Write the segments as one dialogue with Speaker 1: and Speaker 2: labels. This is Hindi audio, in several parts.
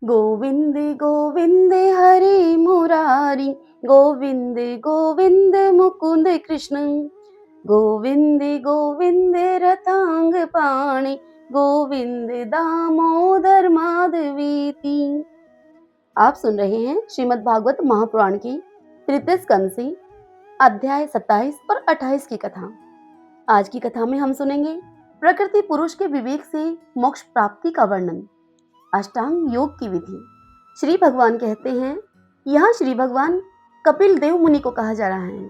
Speaker 1: गोविंद गोविंद हरे मुरारी, गोविंद गोविंद मुकुंद कृष्ण, गोविंद गोविंद रतांग पाणी, गोविंद दामोदर माधवीति। आप सुन रहे हैं श्रीमद् भागवत महापुराण की तृतीय स्कंद से अध्याय 27 और 28 की कथा। आज की कथा में हम सुनेंगे प्रकृति पुरुष के विवेक से मोक्ष प्राप्ति का वर्णन, अष्टांग योग की विधि। श्री भगवान कहते हैं, यहाँ श्री भगवान कपिल देव मुनि को कहा जा रहा है।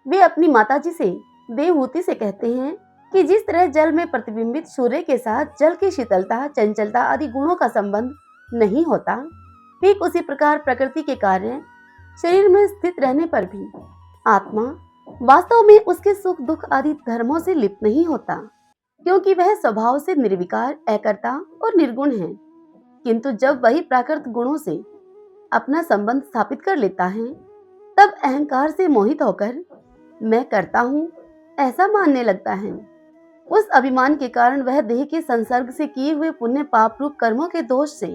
Speaker 1: वे अपनी माताजी से देवहूति से कहते हैं कि जिस तरह जल में प्रतिबिंबित सूर्य के साथ जल की शीतलता, चंचलता आदि गुणों का संबंध नहीं होता, ठीक उसी प्रकार प्रकृति के कार्य शरीर में स्थित रहने पर भी आत्मा वास्तव में उसके सुख दुख आदि धर्मों से लिप्त नहीं होता, क्योंकि वह स्वभाव से निर्विकार, अकर्ता और निर्गुण है। किंतु जब वही प्राकृत गुणों से अपना संबंध स्थापित कर लेता है, तब अहंकार से मोहित होकर मैं करता हूँ ऐसा मानने लगता है। उस अभिमान के कारण वह देह के संसर्ग से किए हुए पुण्य पाप रूप कर्मों के दोष से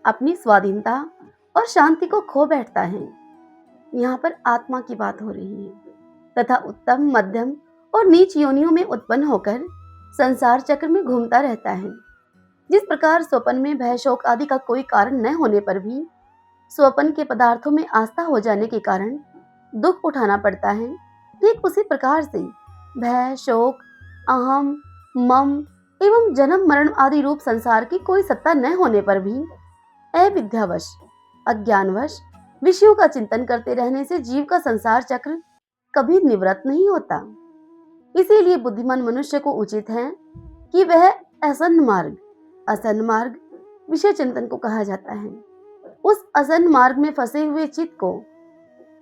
Speaker 1: अपनी स्वाधीनता और शांति को खो बैठता है। यहाँ पर आत्मा की बात हो रही है तथा उत्तम, मध्यम और नीच योनियों में उत्पन्न होकर संसार चक्र में घूमता रहता है। जिस प्रकार स्वप्न में भय शोक आदि का कोई कारण न होने पर भी स्वप्न के पदार्थों में आस्था हो जाने के कारण दुख उठाना पड़ता है, ठीक उसी प्रकार से भय शोक, अहम, मम एवं जन्म मरण आदि रूप संसार की कोई सत्ता न होने पर भी अविद्यावश, अज्ञानवश विषयों का चिंतन करते रहने से जीव का संसार चक्र कभी निवृत्त नहीं होता। इसीलिए बुद्धिमान मनुष्य को उचित है कि वह असन्न मार्ग विषय चिंतन को कहा जाता है, उस असन्न मार्ग में फंसे हुए चित्त को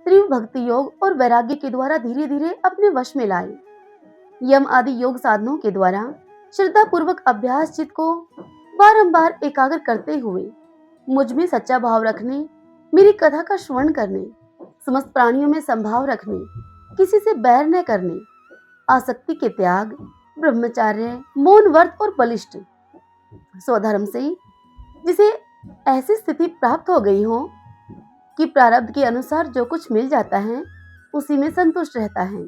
Speaker 1: तीव्र भक्ति योग और वैराग्य के द्वारा धीरे धीरे अपने वश में लाए। यम आदि योग साधनों के द्वारा श्रद्धा पूर्वक अभ्यास चित्त को बारंबार एकाग्र करते हुए मुझ में सच्चा भाव रखने, मेरी कथा का श्रवण करने, समस्त प्राणियों में संभाव रखने, किसी से बैर न करने, आसक्ति के त्याग, ब्रह्मचार्य, मौन व्रत और बलिष्ठ स्वधर्म से जिसे ऐसी स्थिति प्राप्त हो गई हो कि प्रारब्ध के अनुसार जो कुछ मिल जाता है उसी में संतुष्ट रहता है,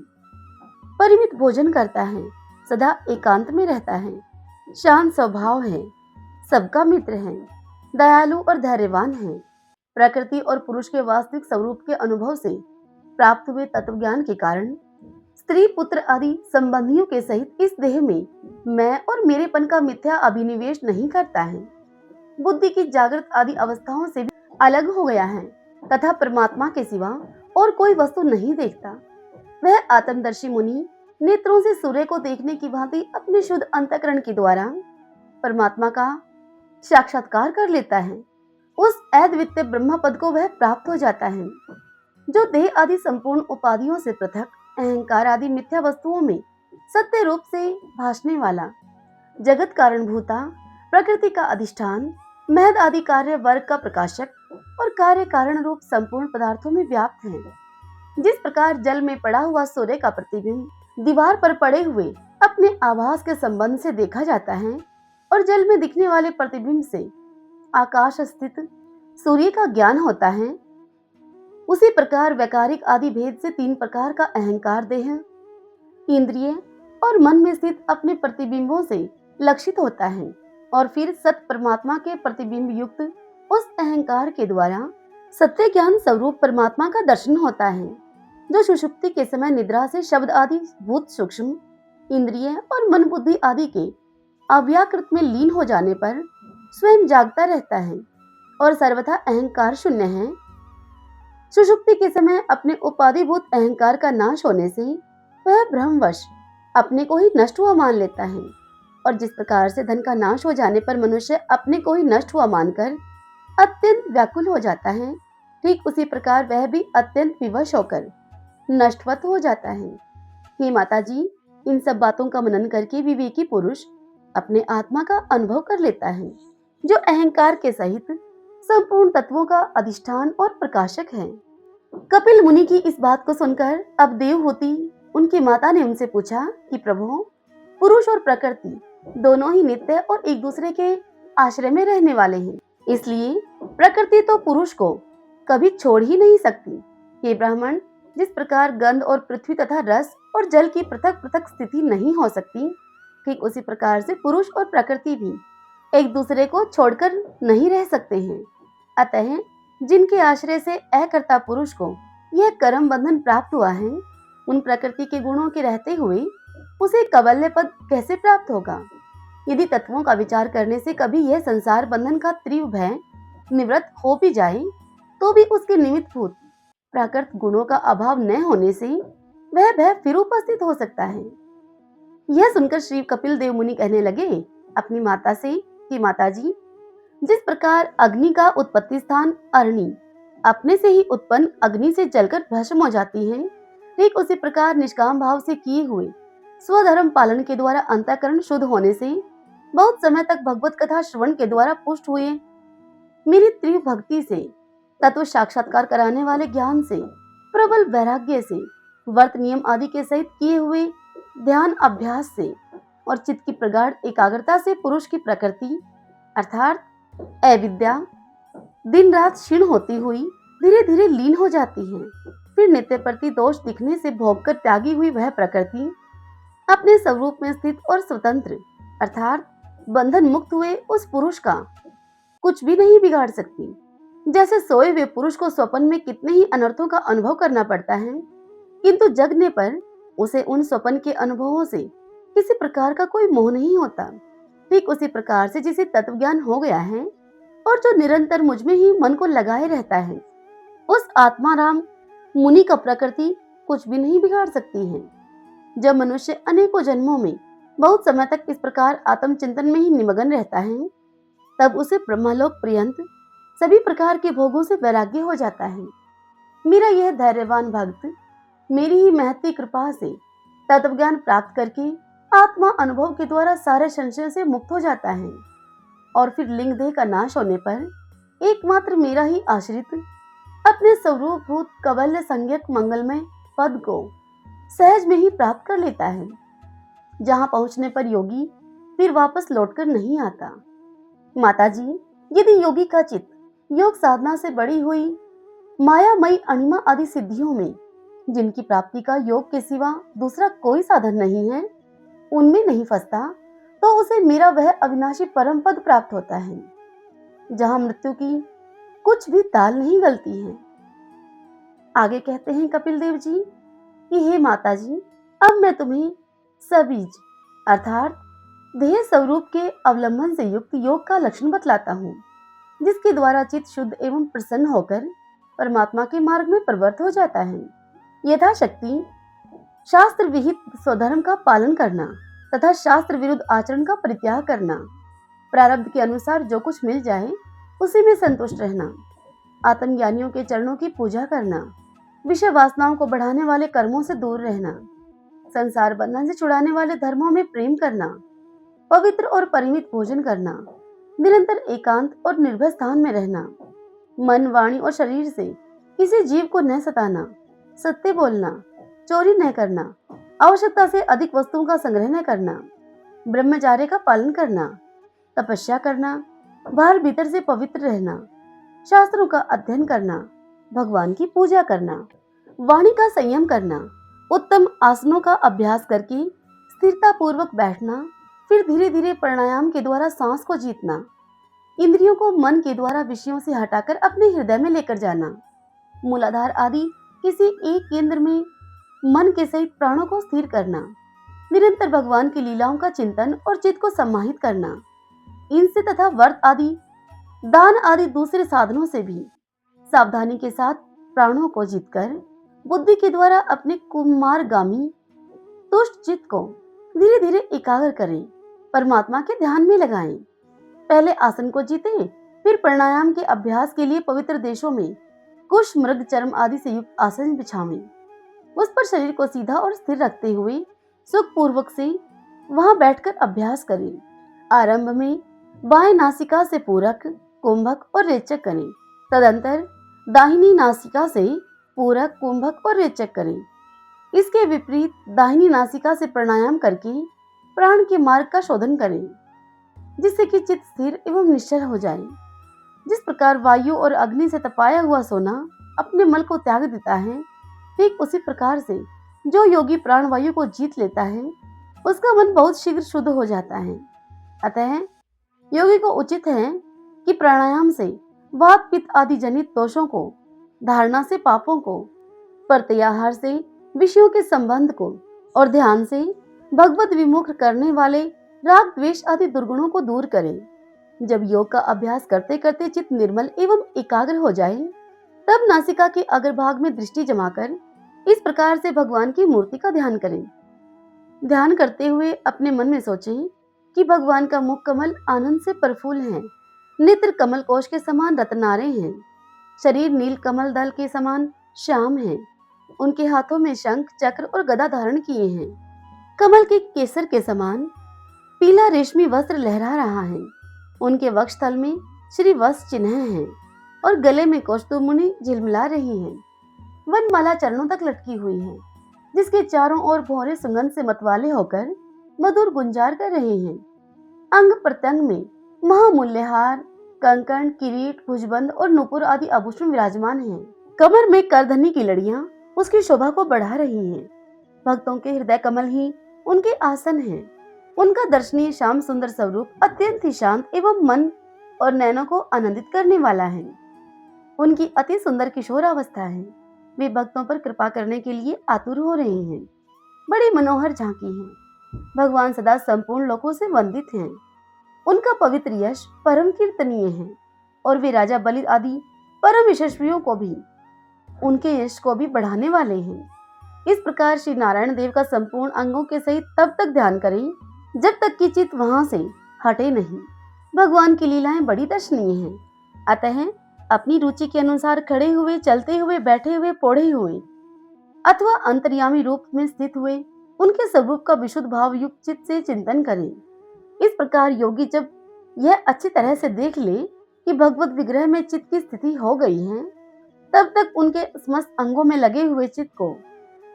Speaker 1: परिमित भोजन करता है, सदा एकांत में रहता है, शांत स्वभाव है, सबका मित्र है, दयालु और धैर्यवान है, प्रकृति और पुरुष के वास्तविक स्वरूप के अनुभव से प्राप्त हुए तत्वज्ञान के कारण स्त्री पुत्र आदि संबंधियों के सहित इस देह में मैं और मेरेपन का मिथ्या अभिनिवेश नहीं करता है, बुद्धि की जागृत आदि अवस्थाओं से भी अलग हो गया है तथा परमात्मा के सिवा और कोई वस्तु नहीं देखता। वह आत्मदर्शी मुनि नेत्रों से सूर्य को देखने की भांति अपने शुद्ध अंतःकरण के द्वारा परमात्मा का साक्षात्कार कर लेता है। उस अद्वितीय ब्रह्म पद को वह प्राप्त हो जाता है, जो देह आदि संपूर्ण उपाधियों से पृथक, अहंकार आदि मिथ्या वस्तुओं में सत्य रूप से भासने वाला, जगत कारण भूता, प्रकृति का अधिष्ठान, महद आदि कार्य वर्ग का प्रकाशक और कार्य कारण रूप संपूर्ण पदार्थों में व्याप्त है। जिस प्रकार जल में पड़ा हुआ सूर्य का प्रतिबिंब दीवार पर पड़े हुए अपने आभास के संबंध से देखा जाता है और जल में दिखने वाले प्रतिबिंब से आकाश स्थित सूर्य का ज्ञान होता है, उसी प्रकार वैकारिक आदि भेद से तीन प्रकार का अहंकार देह, इंद्रिय और मन में स्थित अपने प्रतिबिंबों से लक्षित होता है और फिर सत परमात्मा के प्रतिबिंब युक्त उस अहंकार के द्वारा सत्य ज्ञान स्वरूप परमात्मा का दर्शन होता है, जो सुषुप्ति के समय निद्रा से शब्द आदि भूत सूक्ष्म इंद्रिय और मन बुद्धि आदि के अव्याकृत में लीन हो जाने पर स्वयं जागता रहता है और सर्वथा अहंकार शून्य है। सुषुप्ति के समय अपने उपाधिभूत अहंकार का नाश होने से वह भ्रमवश अपने को ही नष्ट हुआ मान लेता है, और जिस प्रकार से धन का नाश हो जाने पर मनुष्य अपने को ही नष्ट हुआ मानकर अत्यंत व्याकुल हो जाता है, ठीक उसी प्रकार वह भी अत्यंत विवश होकर नष्टवत हो जाता है। हे माता जी, इन सब बातों का मनन करके विवेकी पुरुष अपने आत्मा का अनुभव कर लेता है, जो अहंकार के सहित संपूर्ण तत्वों का अधिष्ठान और प्रकाशक है। कपिल मुनि की इस बात को सुनकर अब देवहूति उनकी माता ने उनसे पूछा कि प्रभु, पुरुष और प्रकृति दोनों ही नित्य और एक दूसरे के आश्रय में रहने वाले हैं, इसलिए प्रकृति तो पुरुष को कभी छोड़ ही नहीं सकती। हे ब्राह्मण, जिस प्रकार गंध और पृथ्वी तथा रस और जल की पृथक पृथक स्थिति नहीं हो सकती, ठीक उसी प्रकार से पुरुष और प्रकृति भी एक दूसरे को छोड़कर नहीं रह सकते हैं। अतः जिनके आश्रय से अकर्ता पुरुष को यह कर्म बंधन प्राप्त हुआ है, उन प्रकृति के गुणों के रहते हुए उसे कवल्य पद कैसे प्राप्त होगा? यदि तत्वों का विचार करने से कभी यह संसार बंधन का तीव्र भय निवृत्त हो भी जाए, तो भी उसके निमित्त भूत प्राकृत गुणों का अभाव न होने से वह भय फिर उपस्थित हो सकता है। यह सुनकर श्री कपिल देव मुनि कहने लगे अपनी माता से कि माता जी, जिस प्रकार अग्नि का उत्पत्ति स्थान अरणी अपने से ही उत्पन्न अग्नि से जलकर भस्म हो जाती है, ठीक उसी प्रकार निष्काम भाव से किए हुए स्वधर्म पालन के द्वारा अंतःकरण शुद्ध होने से बहुत समय तक भगवत कथा श्रवण के द्वारा पुष्ट हुए मेरी तीव्र भक्ति से, तत्व साक्षात्कार कराने वाले ज्ञान से, प्रबल वैराग्य से, व्रत नियम आदि के सहित किए हुए ध्यान अभ्यास से और चित्त की प्रगाढ़ एकाग्रता से पुरुष की प्रकृति अर्थात अविद्या दिन रात क्षीण होती हुई धीरे धीरे लीन हो जाती है। फिर नित्य प्रति दोष दिखने से भोग कर त्यागी हुई वह प्रकृति अपने स्वरूप में स्थित और स्वतंत्र अर्थात बंधन मुक्त हुए उस पुरुष का कुछ भी नहीं बिगाड़ सकती। जैसे सोए हुए पुरुष को स्वप्न में कितने ही अनर्थों का अनुभव करना पड़ता है, किंतु जगने पर उसे उन स्वप्न के अनुभवों से किसी प्रकार का कोई मोह नहीं होता, ठीक उसी प्रकार से जिसे तत्व ज्ञान हो गया है और जो निरंतर मुझ में ही मन को लगाए रहता है, उस आत्माराम मुनि का प्रकृति कुछ भी नहीं बिगाड़ सकती है। जब मनुष्य अनेकों जन्मों में बहुत समय तक इस प्रकार आत्मचिंतन में ही निमग्न रहता है, तब उसे ब्रह्मलोक पर्यंत सभी प्रकार के भोगों से वैराग्य हो जाता है। मेरा यह धैर्यवान भक्त मेरी ही महती कृपा से तत्व ज्ञान प्राप्त करके आत्मा अनुभव के द्वारा सारे संशय से मुक्त हो जाता है और फिर लिंग देह का नाश होने पर एकमात्र मेरा ही आश्रित अपने स्वरूप भूत कवल्य संज्ञक मंगलमय पद को सहज में ही प्राप्त कर लेता है, जहां पहुंचने पर योगी फिर वापस लौटकर नहीं आता। माता जी, यदि योगी का चित्त योग साधना से बड़ी हुई मायामयी अणिमा आदि सिद्धियों में, जिनकी प्राप्ति का योग के सिवा दूसरा कोई साधन नहीं है, उनमें नहीं फंसता, तो उसे मेरा वह अविनाशी परम पद प्राप्त होता है, जहां मृत्यु की कुछ भी ताल नहीं गलती है। आगे कहते हैं कपिल देव जी कि हे माता जी, अब मैं तुम्हें सबीज अर्थात देह स्वरूप के अवलंबन से युक्त योग का लक्षण बतलाता हूँ, जिसके द्वारा चित्त शुद्ध एवं प्रसन्न होकर परमात्मा के मार्ग में प्रवृत्त हो जाता है। यथाशक्ति शास्त्र विहित स्वधर्म का पालन करना तथा शास्त्र विरुद्ध आचरण का परित्याग करना, प्रारब्ध के अनुसार जो कुछ मिल जाए उसी में संतुष्ट रहना, आत्मज्ञानियों के चरणों की पूजा करना, विषय वासनाओं को बढ़ाने वाले कर्मों से दूर रहना, संसार बंधन से छुड़ाने वाले धर्मों में प्रेम करना, पवित्र और परिमित भोजन करना, निरंतर एकांत और निर्भय स्थान में रहना, मन वाणी और शरीर से किसी जीव को न सताना, सत्य बोलना, चोरी न करना, आवश्यकता से अधिक वस्तुओं का संग्रह न करना, ब्रह्मचार्य का पालन करना, तपस्या करना, बाहर भीतर से पवित्र रहना, शास्त्रों का अध्ययन करना, भगवान की पूजा करना, वाणी का संयम करना, उत्तम आसनों का अभ्यास करके स्थिरता पूर्वक बैठना, फिर धीरे धीरे प्राणायाम के द्वारा सांस को जीतना, इंद्रियों को मन के द्वारा विषयों से हटाकर अपने हृदय में लेकर जाना, मूलाधार आदि किसी एक केंद्र में मन के सहित प्राणों को स्थिर करना, निरंतर भगवान की लीलाओं का चिंतन और चित्त को सम्माहित करना, इनसे तथा व्रत आदि दान आदि दूसरे साधनों से भी सावधानी के साथ प्राणों को जीतकर बुद्धि के द्वारा अपने कुमारगामी दुष्ट चित्त को धीरे धीरे एकाग्र करें, परमात्मा के ध्यान में लगाएं। पहले आसन को जीतें, फिर प्राणायाम के अभ्यास के लिए पवित्र देशों में कुश मृग चर्म आदि से युक्त आसन बिछावें। उस पर शरीर को सीधा और स्थिर रखते हुए सुख पूर्वक से वहां बैठकर अभ्यास करें। आरंभ में बाएं नासिका से पूरक, कुंभक और रेचक करें, तदंतर दाहिनी नासिका से पूरक, कुंभक और रेचक करें। इसके विपरीत दाहिनी नासिका से प्राणायाम करके प्राण के मार्ग का शोधन करें, जिससे कि चित्त स्थिर एवं निश्चल हो जाए। जिस प्रकार वायु और अग्नि से तपाया हुआ सोना अपने मल को त्याग देता है, ठीक उसी प्रकार से जो योगी प्राणवायु को जीत लेता है उसका मन बहुत शीघ्र शुद्ध हो जाता है। अतः योगी को उचित है कि प्राणायाम से वात पित्त आदि जनित दोषों को, धारणा से पापों को, प्रत्याहार से विषयों के संबंध को और ध्यान से भगवत विमुख करने वाले राग द्वेष आदि दुर्गुणों को दूर करे। जब योग का अभ्यास करते करते चित्त निर्मल एवं एकाग्र हो जाए, तब नासिका के अग्रभाग में दृष्टि जमाकर इस प्रकार से भगवान की मूर्ति का ध्यान करें। ध्यान करते हुए अपने मन में सोचें कि भगवान का मुख कमल आनंद से प्रफुल्ल है, नेत्र कमल कोश के समान रत्नारे हैं, शरीर नील कमल दल के समान श्याम है, उनके हाथों में शंख चक्र और गदा धारण किए हैं, कमल के केसर के समान पीला रेशमी वस्त्र लहरा रहा है, उनके वक्षस्थल में श्री वत्स चिन्ह है और गले में कौस्तुभ मुनि झिलमिला रही हैं। वनमाला चरणों तक लटकी हुई है, जिसके चारों ओर भौरे सुगंध से मतवाले होकर मधुर गुंजार कर रहे हैं। अंग प्रत्यंग में महामूल्यहार, कंकण, किरीट, भुजबंद और नुपुर आदि आभूषण विराजमान हैं। कमर में करधनी की लड़ियां उसकी शोभा को बढ़ा रही हैं। भक्तों के हृदय कमल ही उनके आसन हैं। उनका दर्शनीय श्याम सुंदर स्वरूप अत्यंत ही शांत एवं मन और नैनों को आनंदित करने वाला है। उनकी अति सुंदर किशोरावस्था है। वे भक्तों पर कृपा करने के लिए आतुर हो रहे हैं। बड़ी मनोहर झांकी है। भगवान सदा संपूर्ण लोकों से वंदित हैं। उनका पवित्र यश परम कीर्तनीय है और वे राजा बलि आदि परम यशस्वियों को भी, उनके यश को भी बढ़ाने वाले हैं। इस प्रकार श्री नारायण देव का संपूर्ण अंगों के सहित तब तक ध्यान करें जब तक कि चित्त वहां से हटे नहीं। भगवान की लीलाएं बड़ी दर्शनीय हैं। अतः अपनी रुचि के अनुसार खड़े हुए, चलते हुए, बैठे हुए, पौड़े हुए अथवा अंतर्यामी रूप में स्थित हुए उनके स्वरूप का विशुद्ध भाव युक्त चित्त से चिंतन करें। इस प्रकार योगी जब यह अच्छी तरह से देख ले कि भगवत विग्रह में चित्त की स्थिति हो गई है, तब तक उनके समस्त अंगों में लगे हुए चित्त को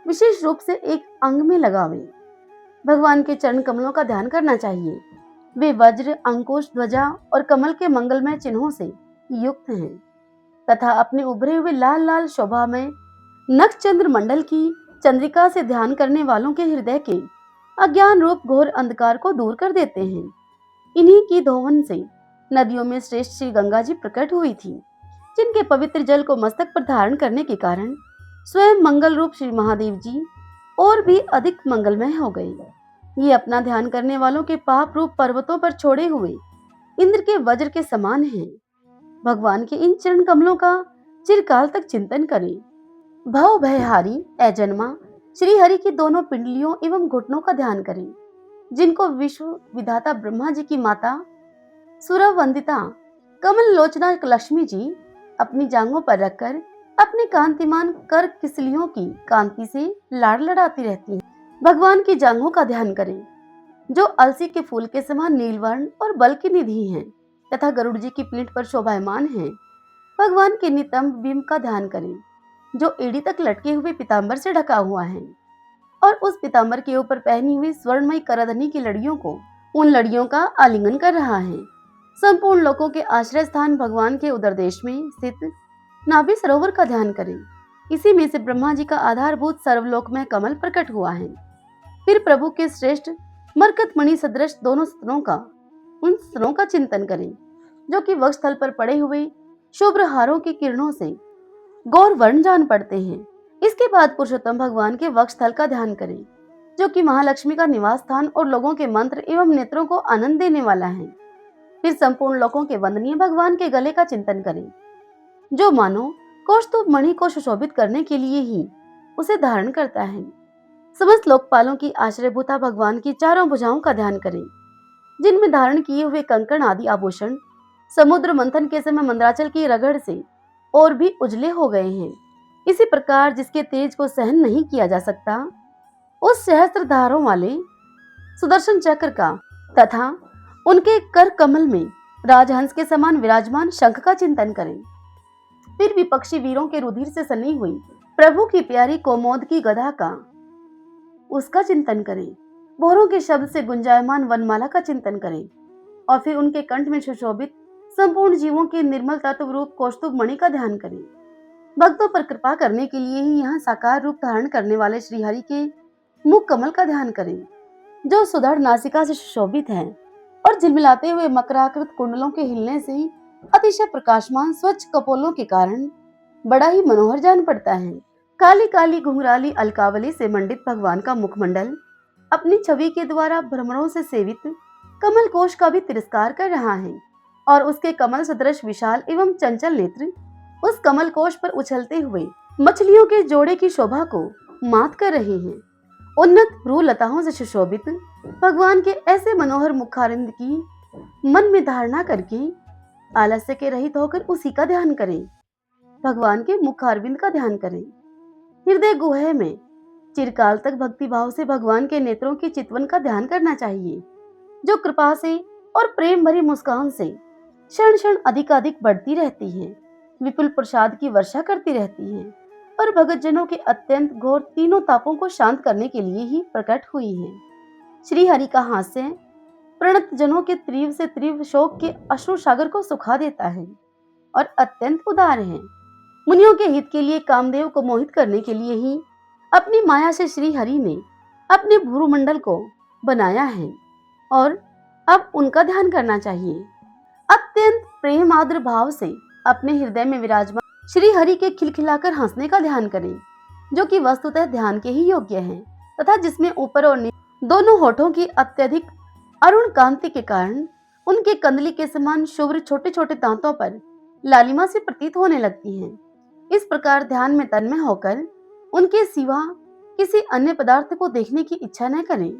Speaker 1: विशेष रूप से एक अंग में लगावे। भगवान के चरण कमलों का ध्यान करना चाहिए। वे वज्र, अंकुश, ध्वजा और कमल के मंगलमय चिन्हों से युक्त हैं तथा अपने उभरे हुए लाल लाल शोभा में नक्षचंद्र मंडल की चंद्रिका से ध्यान करने वालों के हृदय के अज्ञान रूप घोर अंधकार को दूर कर देते हैं। इन्हीं की धोवन से नदियों में श्रेष्ठ श्री गंगा जी प्रकट हुई थी, जिनके पवित्र जल को मस्तक पर धारण करने के कारण स्वयं मंगल रूप श्री महादेव जी और भी अधिक मंगलमय हो गए। ये अपना ध्यान करने वालों के पाप रूप पर्वतों पर छोड़े हुए इंद्र के वज्र के समान हैं। भगवान के इन चरण कमलों का चिरकाल तक चिंतन करें। भव भयहारी अजन्मा श्री हरि की दोनों पिंडलियों एवं घुटनों का ध्यान करें, जिनको विश्व विधाता ब्रह्मा जी की माता सुरवंदिता कमल लोचना लक्ष्मी जी अपनी जांघों पर रखकर अपने कांतिमान कर किसलियों की कांति से लाड़ लड़ाती रहती हैं। भगवान की जांघों का ध्यान करें, जो अलसी के फूल के समान नीलवर्ण और बल की निधि हैं तथा गरुड़ जी की पीठ पर शोभायमान हैं। भगवान के नितंब बिंब का ध्यान करें, जो एड़ी तक लटके हुए पीताम्बर से ढका हुआ है और उस पीताम्बर के ऊपर पहनी हुई स्वर्णमयी करधनी की लड़ियों को, उन लड़ियों का आलिंगन कर रहा है। संपूर्ण लोकों के आश्रय स्थान भगवान के उदर देश में स्थित नाभि सरोवर का ध्यान करें। इसी में से ब्रह्मा जी का आधारभूत सर्वलोक में कमल प्रकट हुआ है। फिर प्रभु के श्रेष्ठ मरकत मणि सदृश दोनों स्तनों का, उन स्तनों का चिंतन करें, जो कि वक्षस्थल पर पड़े हुए शुभ्र हारों की किरणों से गौर वर्ण जान पड़ते हैं। इसके बाद पुरुषोत्तम भगवान के वक्षस्थल का ध्यान करें, जो कि महालक्ष्मी का निवास स्थान और लोगों के मंत्र एवं नेत्रों को आनंद देने वाला है। फिर संपूर्ण लोकों के वंदनीय भगवान के गले का चिंतन करें, जो मानो कौस्तुभ मणि को सुशोभित करने के लिए ही उसे धारण करता है। समस्त लोकपालों की आश्रयभूता भगवान की चारों भुजाओं का ध्यान करें, जिनमें धारण किए हुए कंकण आदि आभूषण समुद्र मंथन के समय मंदराचल की रगड़ से और भी उजले हो गए हैं। इसी प्रकार जिसके तेज को सहन नहीं किया जा सकता, उस सहस्त्र धारों वाले सुदर्शन चक्र का तथा उनके कर कमल में राजहंस के समान विराजमान शंख का चिंतन करें। फिर विपक्षी वीरों के रुधिर से सनी हुई प्रभु की प्यारी कोमोद की गदा का, उसका चिंतन करें। भौरों के शब्द से गुंजायमान वनमाला का चिंतन करें और फिर उनके कंठ में सुशोभित संपूर्ण जीवों के निर्मल तत्व रूप कौस्तुभ मणि का ध्यान करें। भक्तों पर कृपा करने के लिए ही यहाँ साकार रूप धारण करने वाले श्रीहरि के मुख कमल का ध्यान करें, जो सुदृढ़ नासिका से सुशोभित है और झिलमिलाते हुए मकराकृत कुंडलों के हिलने से ही अतिशय प्रकाशमान स्वच्छ कपोलों के कारण बड़ा ही मनोहर जान पड़ता है। काली काली घुंघराली अलकावली से मंडित भगवान का मुखमंडल अपनी छवि के द्वारा भ्रमरों से सेवित कमल कोश का भी तिरस्कार कर रहा है और उसके कमल सदृश विशाल एवं चंचल नेत्र उस कमल कोश पर उछलते हुए मछलियों के जोड़े की शोभा को मात कर रहे हैं। उन्नत भ्रू लताओं से सुशोभित भगवान के ऐसे मनोहर मुखारविंद की मन में धारणा करके आलस्य के रहित होकर उसी का ध्यान करें। भगवान के मुखारविंद का ध्यान करें। हृदय गुहे में चिरकाल तक भक्ति भाव से भगवान के नेत्रों की चितवन का ध्यान करना चाहिए, जो कृपा से और प्रेम भरी मुस्कान से क्षण क्षण अधिकाधिक बढ़ती रहती है, विपुल प्रसाद की वर्षा करती रहती है और भगत जनों के अत्यंत घोर तीनों तापों को शांत करने के लिए ही प्रकट हुई है। श्री हरि का हास्य प्रणत जनों के तीव्र से तीव्र शोक के अश्रु सागर को सुखा देता है और अत्यंत उदार है। मुनियों के हित के लिए कामदेव को मोहित करने के लिए ही अपनी माया से श्री हरि ने अपने भूमंडल को बनाया है और अब उनका ध्यान करना चाहिए। अत्यंत प्रेम आदर भाव से अपने हृदय में विराजमान श्री हरि के खिलखिलाकर हंसने का ध्यान करें, जो कि वस्तुतः ध्यान के ही योग्य है तथा जिसमें ऊपर और नीचे दोनों होठों की अत्यधिक अरुण कांति के कारण उनके कंदली के समान शुभ्र छोटे छोटे दांतों पर लालिमा से प्रतीत होने लगती है। इस प्रकार ध्यान में तन्मय होकर उनके सिवा किसी अन्य पदार्थ को देखने की इच्छा न करें।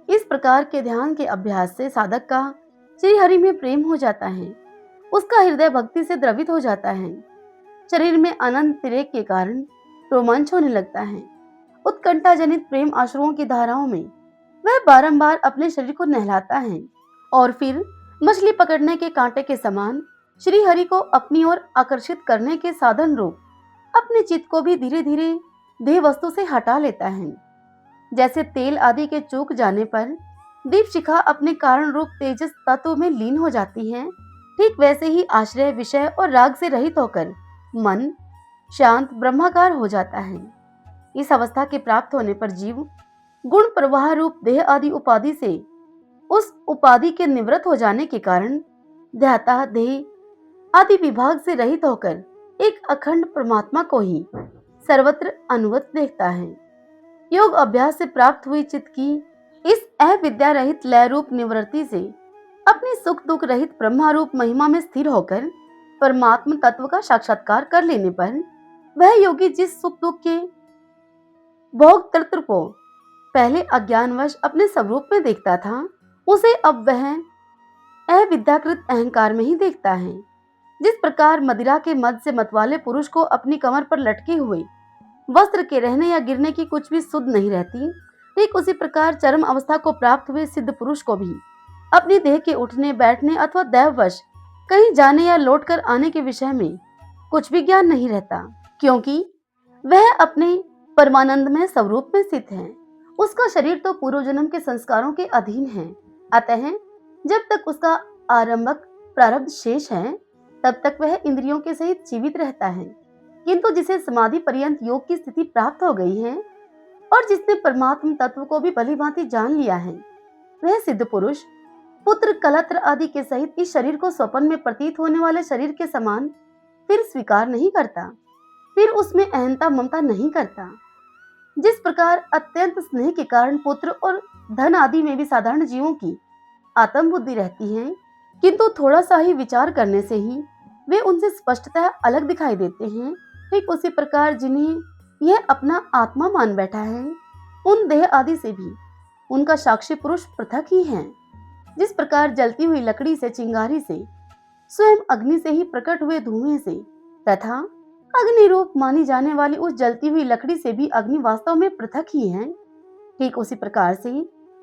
Speaker 1: इस प्रकार के ध्यान के अभ्यास से साधक का श्री हरि में प्रेम हो जाता है, उसका हृदय भक्ति से द्रवित हो जाता है, शरीर में अनंत तिरेक के कारण रोमांच होने लगता है। उत्कंठा जनित प्रेम आश्रुओं की धाराओं में वह बारंबार अपने शरीर को नहलाता है और फिर मछली पकड़ने के कांटे के समान श्री हरि को अपनी ओर आकर्षित करने के साधन रूप अपने चित्त को भी धीरे धीरे देह वस्तु से हटा लेता है। जैसे तेल आदि के चूक जाने पर दीप शिखा अपने कारण रूप तेजस तत्व में लीन हो जाती है, ठीक वैसे ही आश्रय विषय और राग से रहित होकर मन शांत ब्रह्माकार हो जाता है। इस अवस्था के प्राप्त होने पर जीव गुण प्रवाह रूप देह आदि उपाधि से उस उपाधि के निवृत्त हो जाने के कारण ध्याता देह आदि विभाग से रहित होकर एक अखंड परमात्मा को ही सर्वत्र अनुवत देखता है। योग अभ्यास से प्राप्त हुई चित्त की इस अविद्या रहित लय रूप निवृत्ति से अपनी सुख दुख रहित ब्रह्मारूप महिमा में स्थिर होकर परमात्म तत्व का साक्षात्कार कर लेने पर वह योगी जिस सुख दुख के भोग तृत्र को पहले अज्ञानवश अपने स्वरूप में देखता था, उसे अब वह अविद्याकृत अहंकार में ही देखता है। जिस प्रकार मदिरा के मद से मतवाले पुरुष को अपनी कमर पर लटके हुए वस्त्र के रहने या गिरने की कुछ भी सुध नहीं रहती, ठीक उसी प्रकार चरम अवस्था को प्राप्त हुए सिद्ध पुरुष को भी अपनी देह के उठने बैठने अथवा दैववश कहीं जाने या लौट कर आने के विषय में कुछ भी ज्ञान नहीं रहता, क्योंकि वह अपने परमानंद में स्वरूप में स्थित है। उसका शरीर तो पूर्व जन्म के संस्कारों के अधीन है, अतः जब तक उसका आरंभक प्रारब्ध शेष है तब तक वह इंद्रियों के सहित जीवित रहता है। किंतु जिसे समाधि पर्यंत योग की स्थिति प्राप्त हो गई है और जिसने परमात्म तत्व को भी भलीभांति जान लिया है, वह सिद्ध पुरुष पुत्र कलत्र आदि के सहित इस शरीर को स्वप्न में प्रतीत होने वाले शरीर के समान फिर स्वीकार नहीं करता, फिर उसमें अहंता ममता नहीं करता। जिस प्रकार अत्यंत स्नेह के कारण पुत्र और धन आदि में भी साधारण जीवों की आत्म बुद्धि रहती है, किंतु थोड़ा सा ही विचार करने से ही वे उनसे स्पष्टतः अलग दिखाई देते हैं, ठीक उसी प्रकार जिन्हें यह अपना आत्मा मान बैठा है, उन देह आदि से भी उनका साक्षी पुरुष पृथक ही है। जिस प्रकार जलती हुई लकड़ी से, चिंगारी से, स्वयं अग्नि से ही प्रकट हुए धुएं से तथा अग्नि रूप मानी जाने वाली उस जलती हुई लकड़ी से भी अग्नि वास्तव में पृथक ही है, ठीक उसी प्रकार से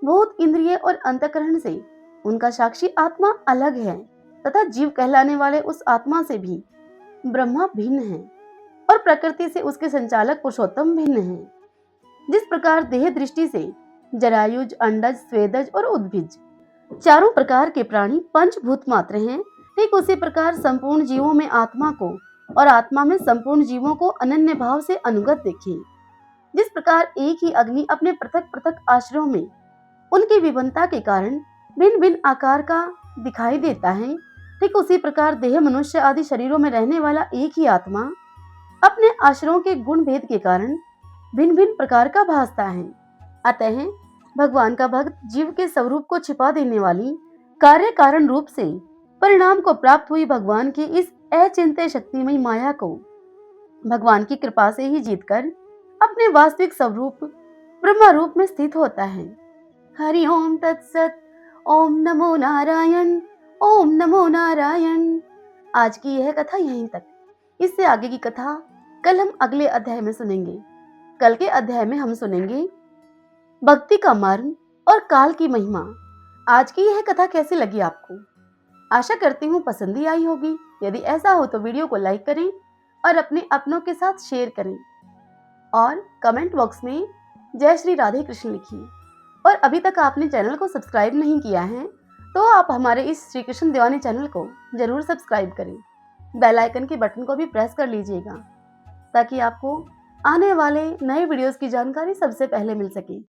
Speaker 1: भूत इंद्रिय और अंतकरण से उनका साक्षी आत्मा अलग है तथा जीव कहलाने वाले उस आत्मा से भी ब्रह्मा भिन्न है और प्रकृति से उसके संचालक पुरुषोत्तम भिन्न है। जिस प्रकार देह दृष्टि से जरायुज, अंडज, स्वेदज और उद्भिज चारों प्रकार के प्राणी पंचभूत मात्र हैं, ठीक उसी प्रकार संपूर्ण जीवों में आत्मा को और आत्मा में संपूर्ण जीवों को अनन्य भाव से अनुगत देखिए। जिस प्रकार एक ही अग्नि अपने पृथक पृथक आश्रयों में उनकी विभिन्नता के कारण भिन्न भिन्न आकार का दिखाई देता है, ठीक उसी प्रकार देह मनुष्य आदि शरीरों में रहने वाला एक ही आत्मा अपने आश्रयों के गुण भेद के कारण भिन्न भिन्न प्रकार का भासता है। अतः भगवान का भक्त जीव के स्वरूप को छिपा देने वाली कार्य कारण रूप से परिणाम को प्राप्त हुई भगवान की इस अचिंत्य शक्तिमयी माया को भगवान की कृपा से ही जीतकर अपने वास्तविक स्वरूप ब्रह्म रूप में स्थित होता है। हरि ओम तत्सत। ओम नमो नारायण। ओम नमो नारायण। आज की यह कथा यहीं तक। इससे आगे की कथा कल हम अगले अध्याय में सुनेंगे। कल के अध्याय में हम सुनेंगे भक्ति का मर्म और काल की महिमा। आज की यह कथा कैसी लगी आपको? आशा करती हूँ पसंद ही आई होगी। यदि ऐसा हो तो वीडियो को लाइक करें और अपने अपनों के साथ शेयर करें और कमेंट बॉक्स में जय श्री राधे कृष्ण लिखिए। और अभी तक आपने चैनल को सब्सक्राइब नहीं किया है तो आप हमारे इस श्री कृष्ण दीवाने चैनल को जरूर सब्सक्राइब करें। बेल आइकन के बटन को भी प्रेस कर लीजिएगा ताकि आपको आने वाले नए वीडियोस की जानकारी सबसे पहले मिल सके।